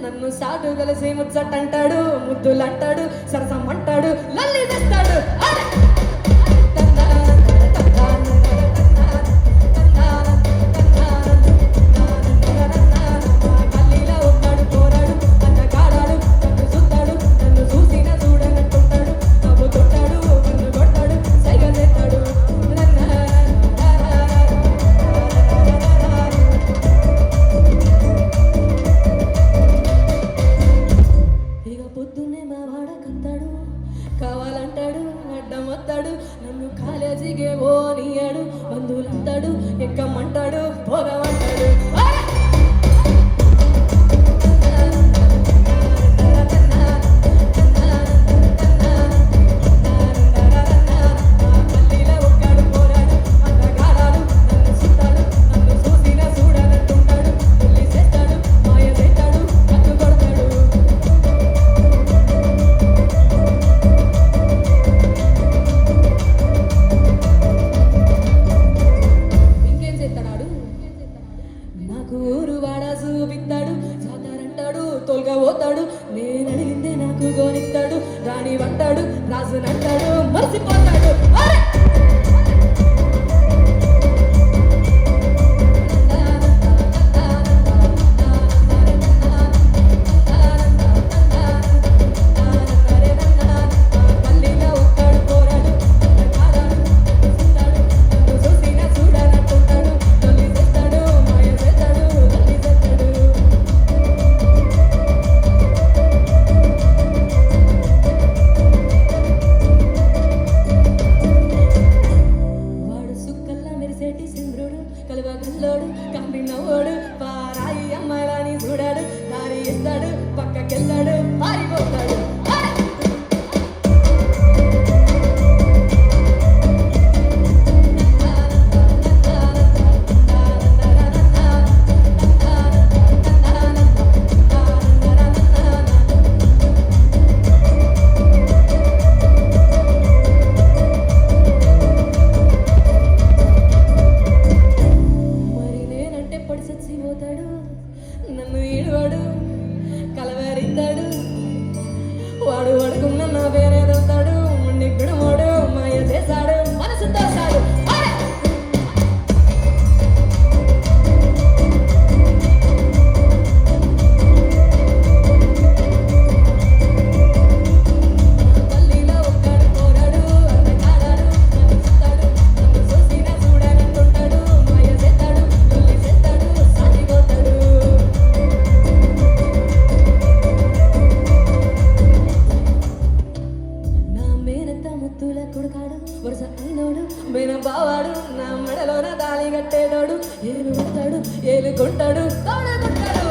నన్ను సాటు కలిసి ముచ్చటంటాడు, ముద్దులంటాడు, సరసం అంటాడు, లల్లి తెస్తాడు. కావాలంటాడు, అడ్డం వస్తాడు, నన్ను కాలేజీకే పోనీయాడు, బంధువులంటాడు, ఎక్కమంటాడు, పోగమంటాడు. తోలుగా పోతాడు, నేను అడిగిందే నాకు గోనిస్తాడు, రాణి అంటాడు, రాజునంటాడు, మర్చిపోతాడు. కలువగల్లోడు కంటి నవ్వుడు పారాయి అమ్మాయిని చూడాడు, దారి ఇస్తాడు, పక్కకెళ్ళాడు, పారిపోతాడు. నన్ను ఈడువాడు కలవరిస్తాడు, వాడు అడుగున్న నా పేరేదవుతాడు, నిగ్గుడమోడు మాయ చేశాడు, మనసు తోసాడు. వరుస అయినోడు మేన బావాడు, నా మెడలోన తాళి కట్టేటోడు, ఏలు కొట్టాడు, ఏలుకుంటాడు, తోడుకుంటాడు.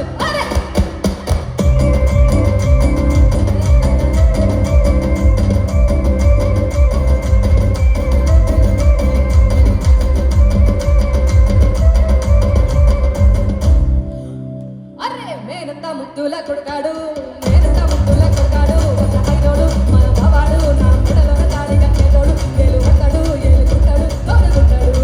అరే మేనంతా ముద్దుల కొడుకాడు, మేనంతా ముద్దుల కొడుకాడు, వరుస అయినోడు మన బావాడు, నా మెడలోన తాళి కట్టేటోడు, ఏలు కొట్టాడు, ఏలుకుంటాడు, తోడుకుంటాడు.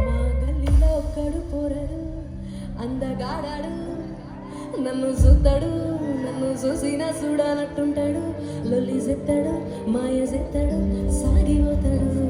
మా గల్లీలో ఒక్కడు పోరాడు, అందగాడాడు, నన్ను చూస్తాడు, నన్ను చూసినా చూడాలంటుంటాడు, లొల్లి చెప్తాడు, మాయ చెప్తాడు, సాగిపోతాడు.